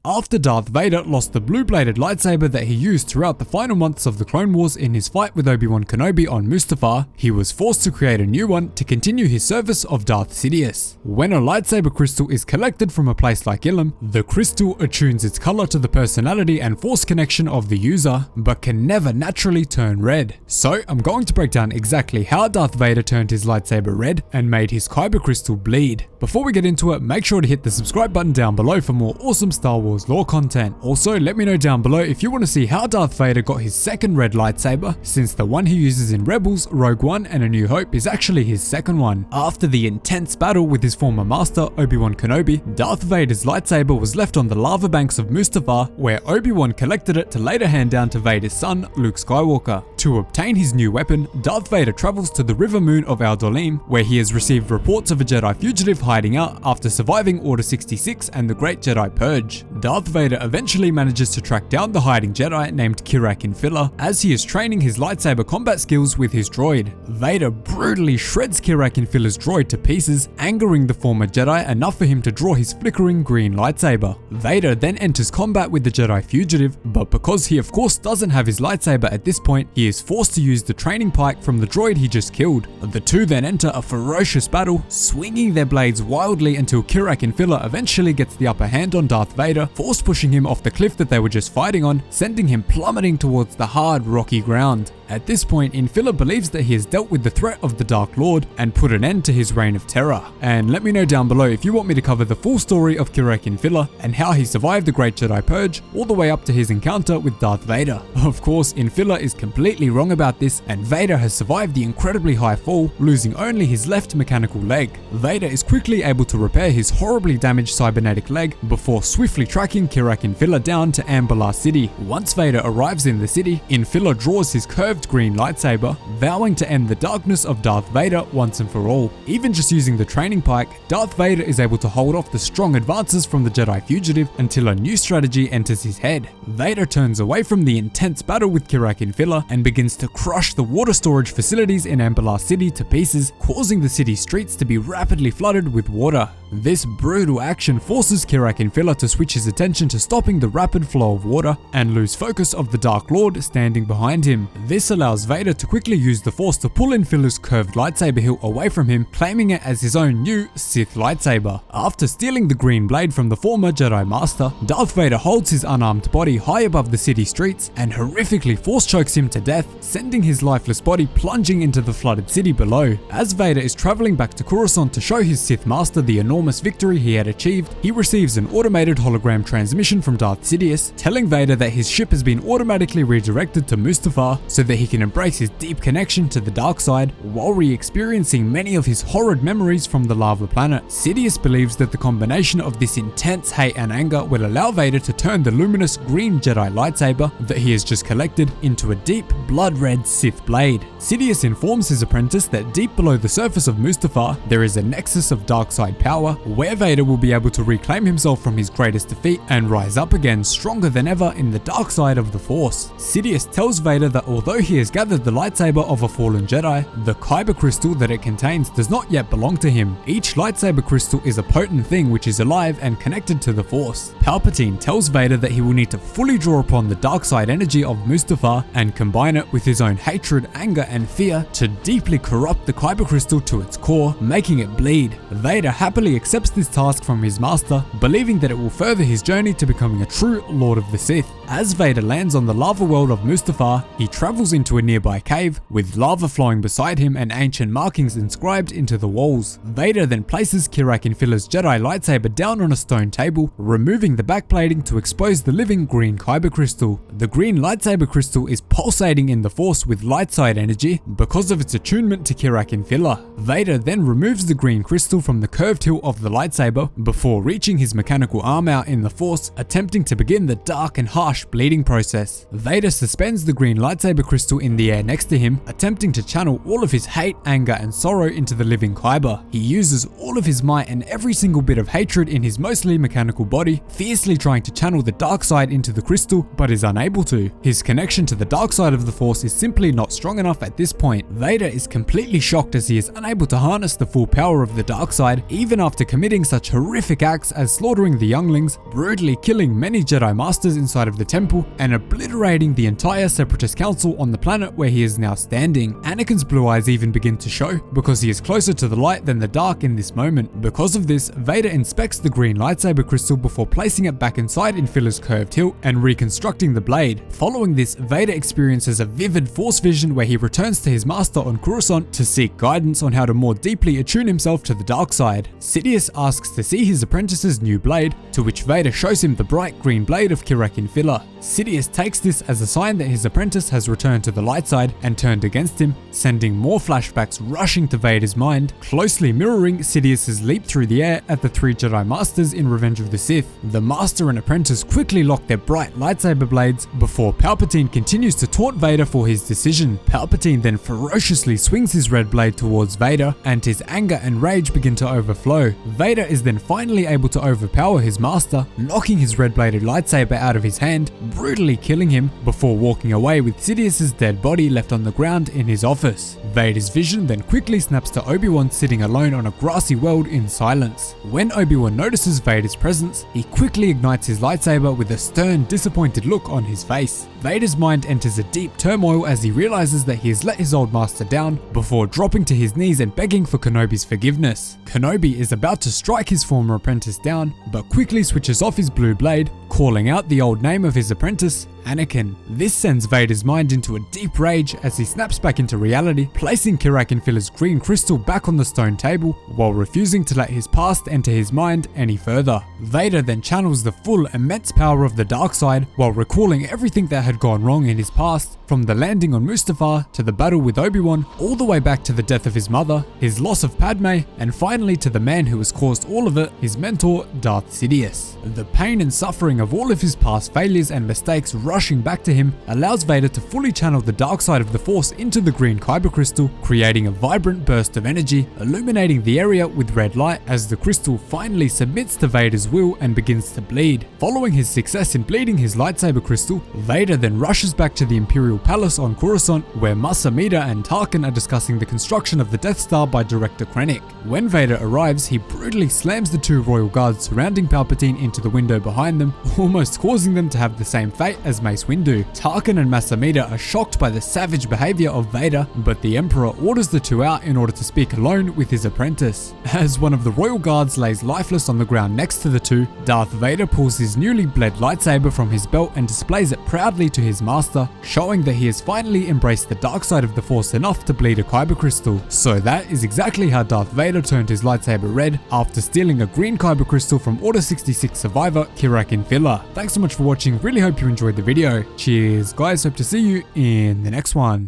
After Darth Vader lost the blue-bladed lightsaber that he used throughout the final months of the Clone Wars in his fight with Obi-Wan Kenobi on Mustafar, he was forced to create a new one to continue his service of Darth Sidious. When a lightsaber crystal is collected from a place like Ilum, the crystal attunes its color to the personality and force connection of the user, but can never naturally turn red. So I'm going to break down exactly how Darth Vader turned his lightsaber red and made his kyber crystal bleed. Before we get into it, make sure to hit the subscribe button down below for more awesome Star Wars lore content. Also, let me know down below if you want to see how Darth Vader got his second red lightsaber, since the one he uses in Rebels, Rogue One, and A New Hope is actually his second one. After the intense battle with his former master, Obi-Wan Kenobi, Darth Vader's lightsaber was left on the lavabanks of Mustafar, where Obi-Wan collected it to later hand down to Vader's son, Luke Skywalker. To obtain his new weapon, Darth Vader travels to the river moon of Aldolim, where he has received reports of a Jedi fugitive hiding out after surviving Order 66 and the Great Jedi Purge. Darth Vader eventually manages to track down the hiding Jedi named infil'a as he is training his lightsaber combat skills with his droid. Vader brutally shreds infila''s droid to pieces, angering the former Jedi enough for him to draw his flickering green lightsaber. Vader then enters combat with the Jedi fugitive, but because he of course doesn't have his lightsaber at this point, he is forced to use the training pike from the droid he just killed. The two then enter a ferocious battle, swinging their blades wildly until infil'a eventually gets the upper hand on Darth Vader, force pushing him off the cliff that they were just fighting on, sending him plummeting towards the hard, rocky ground. At this point, infil'a believes that he has dealt with the threat of the Dark Lord and put an end to his reign of terror. And let me know down below if you want me to cover the full story of infil'a and how he survived the Great Jedi Purge all the way up to his encounter with Darth Vader. Of course, infil'a is completely wrong about this, and Vader has survived the incredibly high fall, losing only his left mechanical leg. Vader is quickly able to repair his horribly damaged cybernetic leg before swiftly tracking infil'a down to Amberla City. Once Vader arrives in the city, infil'a draws his curved green lightsaber, vowing to end the darkness of Darth Vader once and for all. Even just using the training pike, Darth Vader is able to hold off the strong advances from the Jedi fugitive until a new strategy enters his head. Vader turns away from the intense battle with infil'a and begins to crush the water storage facilities in Amberla City to pieces, causing the city streets to be rapidly flooded with water. This brutal action forces infil'a to switch his attention to stopping the rapid flow of water and lose focus of the Dark Lord standing behind him. This allows Vader to quickly use the Force to pull infila''s curved lightsaber hilt away from him, claiming it as his own new Sith lightsaber. After stealing the green blade from the former Jedi Master, Darth Vader holds his unarmed body high above the city streets and horrifically force chokes him to death, sending his lifeless body plunging into the flooded city below. As Vader is traveling back to Coruscant to show his Sith Master the enormous victory he had achieved, he receives an automated hologram transmission from Darth Sidious, telling Vader that his ship has been automatically redirected to Mustafar so that he can embrace his deep connection to the dark side while re-experiencing many of his horrid memories from the lava planet. Sidious believes that the combination of this intense hate and anger will allow Vader to turn the luminous green Jedi lightsaber that he has just collected into a deep blood-red Sith blade. Sidious informs his apprentice that deep below the surface of Mustafar there is a nexus of dark side power where Vader will be able to reclaim himself from his greatest defeat and rise up again stronger than ever in the dark side of the Force. Sidious tells Vader that although he has gathered the lightsaber of a fallen Jedi, the kyber crystal that it contains does not yet belong to him. Each lightsaber crystal is a potent thing which is alive and connected to the Force. Palpatine tells Vader that he will need to fully draw upon the dark side energy of Mustafar and combine it with his own hatred, anger, and fear to deeply corrupt the kyber crystal to its core, making it bleed. Vader happily accepts this task from his master, believing that it will further his journey to becoming a true Lord of the Sith. As Vader lands on the lava world of Mustafar, he travels into a nearby cave with lava flowing beside him and ancient markings inscribed into the walls. Vader then places infila''s Jedi lightsaber down on a stone table, removing the backplating to expose the living green kyber crystal. The green lightsaber crystal is pulsating in the Force with light side energy because of its attunement to infil'a. Vader then removes the green crystal from the curved hilt of the lightsaber before reaching his mechanical arm out in the Force, attempting to begin the dark and harsh harsh bleeding process. Vader suspends the green lightsaber crystal in the air next to him, attempting to channel all of his hate, anger, and sorrow into the living kyber. He uses all of his might and every single bit of hatred in his mostly mechanical body, fiercely trying to channel the dark side into the crystal, but is unable to. His connection to the dark side of the Force is simply not strong enough at this point. Vader is completely shocked as he is unable to harness the full power of the dark side, even after committing such horrific acts as slaughtering the younglings, brutally killing many Jedi Masters inside of the temple, and obliterating the entire Separatist Council on the planet where he is now standing. Anakin's blue eyes even begin to show, because he is closer to the light than the dark in this moment. Because of this, Vader inspects the green lightsaber crystal before placing it back inside Infila's curved hilt and reconstructing the blade. Following this, Vader experiences a vivid Force vision where he returns to his master on Coruscant to seek guidance on how to more deeply attune himself to the dark side. Sidious asks to see his apprentice's new blade, to which Vader shows him the bright green blade of infil'a. Sidious takes this as a sign that his apprentice has returned to the light side and turned against him, sending more flashbacks rushing to Vader's mind, closely mirroring Sidious's leap through the air at the 3 Jedi Masters in Revenge of the Sith. The master and apprentice quickly lock their bright lightsaber blades before Palpatine continues to taunt Vader for his decision. Palpatine then ferociously swings his red blade towards Vader, and his anger and rage begin to overflow. Vader is then finally able to overpower his master, knocking his red-bladed lightsaber out of his hand, brutally killing him before walking away with Sidious's dead body left on the ground in his office. Vader's vision then quickly snaps to Obi-Wan sitting alone on a grassy world in silence. When Obi-Wan notices Vader's presence, he quickly ignites his lightsaber with a stern, disappointed look on his face. Vader's mind enters a deep turmoil as he realizes that he has let his old master down, before dropping to his knees and begging for Kenobi's forgiveness. Kenobi is about to strike his former apprentice down, but quickly switches off his blue blade, calling out the old name of his apprentice, Anakin. This sends Vader's mind into a deep rage as he snaps back into reality, placing Infila's green crystal back on the stone table while refusing to let his past enter his mind any further. Vader then channels the full immense power of the dark side while recalling everything that had gone wrong in his past, from the landing on Mustafar to the battle with Obi-Wan, all the way back to the death of his mother, his loss of Padme, and finally to the man who has caused all of it, his mentor, Darth Sidious. The pain and suffering of all of his past failures and mistakes rushing back to him allows Vader to fully channel the dark side of the Force into the green kyber crystal, creating a vibrant burst of energy, illuminating the area with red light as the crystal finally submits to Vader's will and begins to bleed. Following his success in bleeding his lightsaber crystal, Vader then rushes back to the Imperial Palace on Coruscant, where Masa Amida and Tarkin are discussing the construction of the Death Star by director Krennic. When Vader arrives, he brutally slams the 2 royal guards surrounding Palpatine into the window behind them, almost causing them to have the same fate as Mace Windu. Tarkin and Masa Amida are shocked by the savage behavior of Vader, but the Emperor orders the 2 out in order to speak alone with his apprentice. As one of the royal guards lays lifeless on the ground next to the 2, Darth Vader pulls his newly bled lightsaber from his belt and displays it proudly to his master, showing that he has finally embraced the dark side of the Force enough to bleed a kyber crystal. So that is exactly how Darth Vader turned his lightsaber red after stealing a green kyber crystal from Order 66 survivor infil'a. Thanks so much for watching, really hope you enjoyed the video. Cheers guys, hope to see you in the next one.